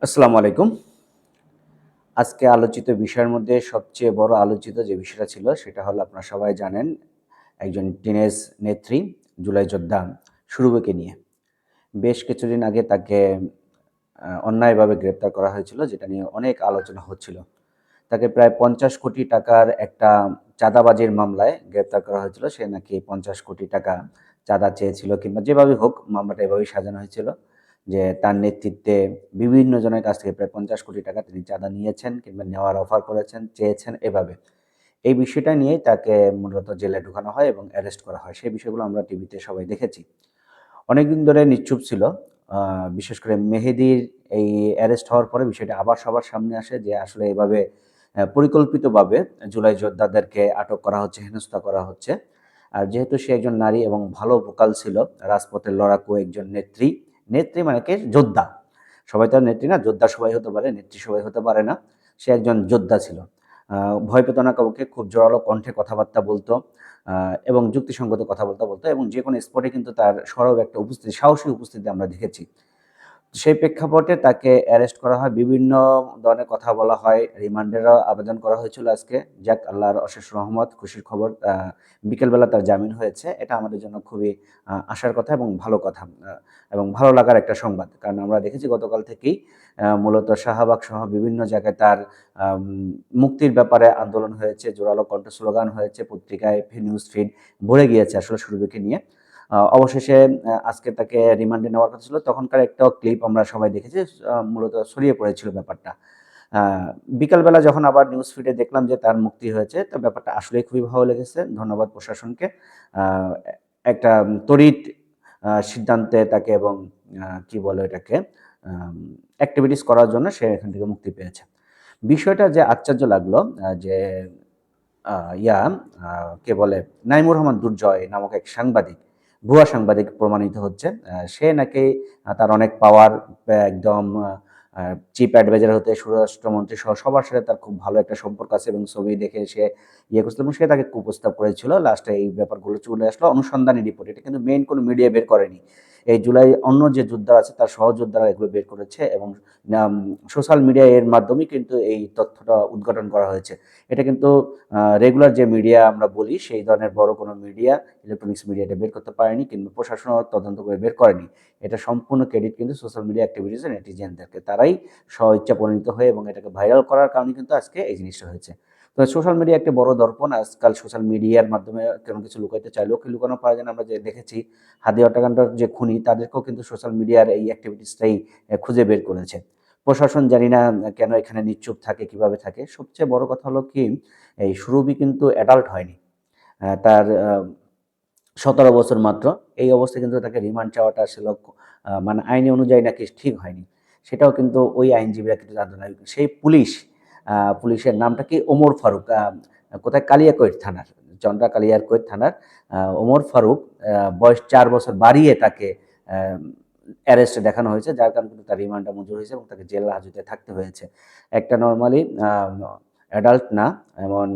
আসসালামু আলাইকুম। আজকে আলোচিত বিষয়ের মধ্যে সবচেয়ে বড় আলোচিত যে বিষয়টা ছিল সেটা হলো আপনারা সবাই জানেন একজন টিনেজ নেত্রী জুলাই যোদ্ধা সুরভিকে নিয়ে। বেশ কিছুদিন আগে তাকে অন্যায়ভাবে গ্রেপ্তার করা হয়েছিল যেটা নিয়ে অনেক আলোচনা হচ্ছিল। তাকে প্রায় ৫০ কোটি টাকার একটা চাঁদাবাজির মামলায় গ্রেপ্তার করা হয়েছিল। সে নাকি ৫০ কোটি টাকা চাঁদা চেয়েছিল কিংবা যেভাবেই হোক মামলাটা এভাবেই সাজানো হয়েছিল যে তার নেতৃত্বে বিভিন্ন জনের কাছ থেকে প্রায় ৫০ কোটি টাকা তিনি চাঁদা নিয়েছেন কিংবা নেওয়ার অফার করেছেন, চেয়েছেন এভাবে। এই বিষয়টা নিয়েই তাকে মূলত জেলে ঢুকানো হয় এবং অ্যারেস্ট করা হয়। সেই বিষয়গুলো আমরা টিভিতে সবাই দেখেছি। অনেকদিন ধরে নিশ্চুপ ছিল। আ বিশেষ করে মেহেদীর এই অ্যারেস্ট হওয়ার পরে বিষয়টা আবার সবার সামনে আসে যে আসলে এভাবে পরিকল্পিতভাবে জুলাই যোদ্ধাদেরকে আটক করা হচ্ছে, হেনস্থা করা হচ্ছে। আর যেহেতু সে একজন নারী এবং ভালো ভোকাল ছিল, রাজপথের লড়াকু একজন নেত্রী। নেত্রী মানে কি? যোদ্ধা। সবাই তো আর নেত্রী না, যোদ্ধা সবাই হতে পারে, নেত্রী সবাই হতে পারে না। সে একজন যোদ্ধা ছিল। ভয় পেত না কাউকে, খুব জোরালো কণ্ঠে কথাবার্তা বলত। আ এবং যুক্তিসঙ্গত কথাবার্তা বলত এবং যেকোনো স্পটে কিন্তু তার সরব একটা উপস্থিতি, সাহসী উপস্থিতি আমরা দেখেছি। সেই প্রেক্ষাপটে তাকে অ্যারেস্ট করা হয়। বিভিন্ন ধরনের কথা বলা হয়। রিমান্ডেরও আবেদন করা হয়েছিল আজকে। যাক আল্লাহর অশেষ রহমত, খুশির খবর বিকেলবেলা তার জামিন হয়েছে। এটা আমাদের জন্য খুবই আশার কথা এবং ভালো কথা এবং ভালো লাগার একটা সংবাদ। কারণ আমরা দেখেছি গতকাল থেকেই মূলত শাহবাগ সহ বিভিন্ন জায়গায় তার আম মুক্তির ব্যাপারে আন্দোলন হয়েছে, জোরালো কণ্ঠ স্লোগান হয়েছে, পত্রিকায় নিউজ ফিড ভরে গিয়েছে আসলে সুরভিকে নিয়ে। অবশেষে আজকে তাকে রিমান্ডে নেওয়ার কথা ছিল। তখনকার একটা ক্লিপ আমরা সবাই দেখেছি। মূলত ছড়িয়ে পড়েছিল ব্যাপারটা। আ বিকালবেলা যখন আবার নিউজ ফিডে দেখলাম যে তার মুক্তি হয়েছে, তো ব্যাপারটা আসলেই খুবই ভালো লেগেছে। ধন্যবাদ প্রশাসনকে। আ একটা তড়িৎ সিদ্ধান্তে তাকে এবং কি বলে এটাকে? আম এক্টিভিটিস করার জন্য সে এখান থেকে মুক্তি পেয়েছে। বিষয়টা যে আশ্চর্য লাগলো যে আ ইয়া আ কে বলে? নাইমুর রহমান দুর্জয় নামক এক সাংবাদিক, ভুয়া সাংবাদিক প্রমাণিত হচ্ছে। সে নাকি তার অনেক পাওয়ার একদম আ চিফ অ্যাডভাইজার হতে স্বরাষ্ট্রমন্ত্রী সহ সবার সাথে তার খুব ভালো একটা সম্পর্ক আছে এবং ছবি দেখে সে ইয়ে করছিল এবং সে তাকে কুপ্রস্তাব করেছিল। লাস্টে এই ব্যাপারগুলো চলে আসলো অনুসন্ধানী রিপোর্ট। এটা কিন্তু মেইন কোনো মিডিয়া বের করেনি। এই জুলাই অন্য যে যোদ্ধা আছে তার সহযোদ্ধারা এগুলো বের করেছে এবং নাম সোশ্যাল মিডিয়া এর মাধ্যমেই কিন্তু এই তথ্যটা উদ্ঘাটন করা হয়েছে। এটা কিন্তু রেগুলার যে মিডিয়া আমরা বলি সেই ধরনের বড় কোনো মিডিয়া, ইলেকট্রনিক্স মিডিয়া এটা বের করতে পারেনি কিংবা প্রশাসনও তদন্ত করে বের করেনি। এটা সম্পূর্ণ ক্রেডিট কিন্তু সোশ্যাল মিডিয়া অ্যাক্টিভিটিস এর নেটিজেনদেরকে। তারাই স্ব-ইচ্ছা পরিণত হয়ে এবং এটাকে ভাইরাল করার কারণে কিন্তু আজকে এই জিনিসটা হয়েছে। তো সোশ্যাল মিডিয়া একটা বড় দর্পণ। আজকাল সোশ্যাল মিডিয়ার মাধ্যমে কোনো কিছু লুকাইতে চাইলেও কি লুকানো পারা যায় না। আমরা যে দেখেছি হাদি হত্যাকাণ্ডের যে খুনি তাদেরকেও কিন্তু সোশ্যাল মিডিয়ার এই অ্যাক্টিভিটিসটাই খুঁজে বের করেছে। প্রশাসন জানি না কেন এখানে নিশ্চুপ থাকে, কিভাবে থাকে। সবচেয়ে বড় কথা হলো কি এই সুরভি কিন্তু অ্যাডাল্ট হয়নি। তার ১৭ বছর মাত্র। এই অবস্থায় কিন্তু তাকে রিমান্ড চাওয়াটা আসলে মানে আইনি অনুযায়ী নাকি ঠিক হয়নি। সেটাও কিন্তু ওই আইনজীবীরা কিন্তু জানতো না। সেই পুলিশ, পুলিশের নামটা কি? ওমর ফারুক। কোথায়? কালিয়াকৈর থানার। চন্দ্রা কালিয়াকৈর থানার ওমর ফারুক বয়স ৪ বছর বাড়িয়ে তাকে অ্যা অ্যারেস্টে দেখানো হয়েছে। যার কারণে কিন্তু তার রিমান্ডটা মঞ্জুর হয়েছে এবং তাকে জেল হাজতে থাকতে হয়েছে। একটা নরমালি অ্যাডাল্ট না এমন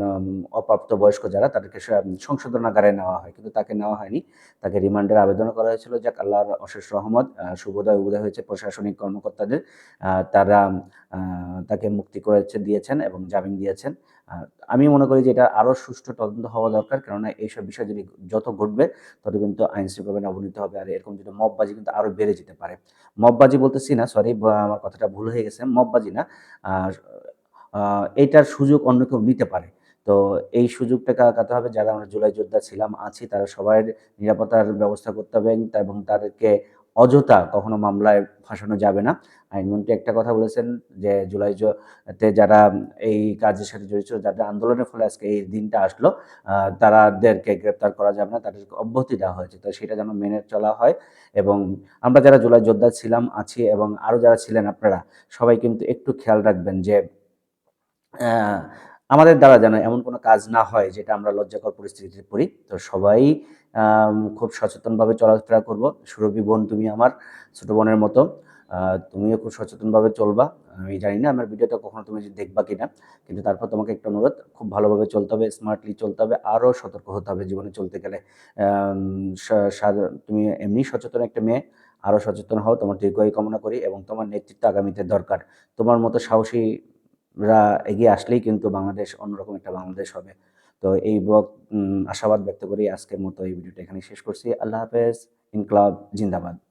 অপ্রাপ্তবয়স্ক যারা তাদেরকে সংশোধনাগারে নেওয়া হয়। কিন্তু তাকে নেওয়া হয়নি। তাকে রিমান্ডের আবেদনও করা হয়েছিল। যাক আল্লাহর অশেষ রহমত শুভোদয় উদয় হয়েছে প্রশাসনিক কর্মকর্তাদের। তারা আ তাকে মুক্তি দিয়েছেন এবং জামিন দিয়েছেন। আ আমি মনে করি যে এটা আরো সুষ্ঠু তদন্ত হওয়া দরকার। কেননা এইসব বিষয় যদি যত ঘটবে তত কিন্তু আইন শৃঙ্খলার অবনতি হবে। আর এরকম যদি মববাজি কিন্তু আরো বেড়ে যেতে পারে। মববাজি বলতেছি না, সরি আমার কথাটা ভুল হয়ে গেছে। মববাজি না। আ আ এইটার সুযোগ অন্য কেউ নিতে পারে। তো এই সুযোগটা কাটাতে হবে যারা আমরা জুলাই যোদ্ধা ছিলাম, আছি তারা সবার নিরাপত্তার ব্যবস্থা করতে হবে এবং তাদেরকে অযথা কখনো মামলায় ফাঁসানো যাবে না। আইনমন্ত্রী একটা কথা বলেছেন যে জুলাই তে যারা এই কাজের সাথে জড়িত ছিল, যাদের আন্দোলনের ফলে আজকে এই দিনটা আসলো, তাদেরকে গ্রেপ্তার করা যাবে না। তাদেরকে অব্যাহতি দেওয়া হয়েছে। তো সেটা যেন মেনে চলা হয় এবং আমরা যারা জুলাই যোদ্ধা ছিলাম, আছি এবং আরো যারা ছিলেন আপনারা সবাই কিন্তু একটু খেয়াল রাখবেন যে অ্যা আমাদের দ্বারা যেন এমন কোনো কাজ না হয় যেটা আমরা লজ্জাকর পরিস্থিতিতে পড়ি। তো সবাই খুব সচেতনভাবে চলাফেরা করব। সুরভি বোন তুমি আমার ছোট বোনের মতো। আ তুমিও খুব সচেতনভাবে চলবা। আমি জানি না আমার ভিডিওটা কখনো তুমি দেখবা কিনা। কিন্তু তারপর তোমাকে একটা অনুরোধ, খুব ভালোভাবে চলতে হবে, স্মার্টলি চলতে হবে, আরো সতর্ক হতে হবে জীবনে চলতে গেলে। অ্যাম সা সাধা তুমি এমনিই সচেতন একটা মেয়ে। আরও সচেতন হও। তোমার দীর্ঘায়ু কামনা করি এবং তোমার নেতৃত্ব আগামীতে দরকার। তোমার মতো সাহসীরা এগিয়ে আসলেই কিন্তু বাংলাদেশ অন্যরকম একটা বাংলাদেশ হবে। তো এই আশাবাদ ব্যক্ত করি আজকের মতো এই ভিডিওটা এখানেই শেষ করছি। আল্লাহ হাফেজ। ইনকলাব জিন্দাবাদ।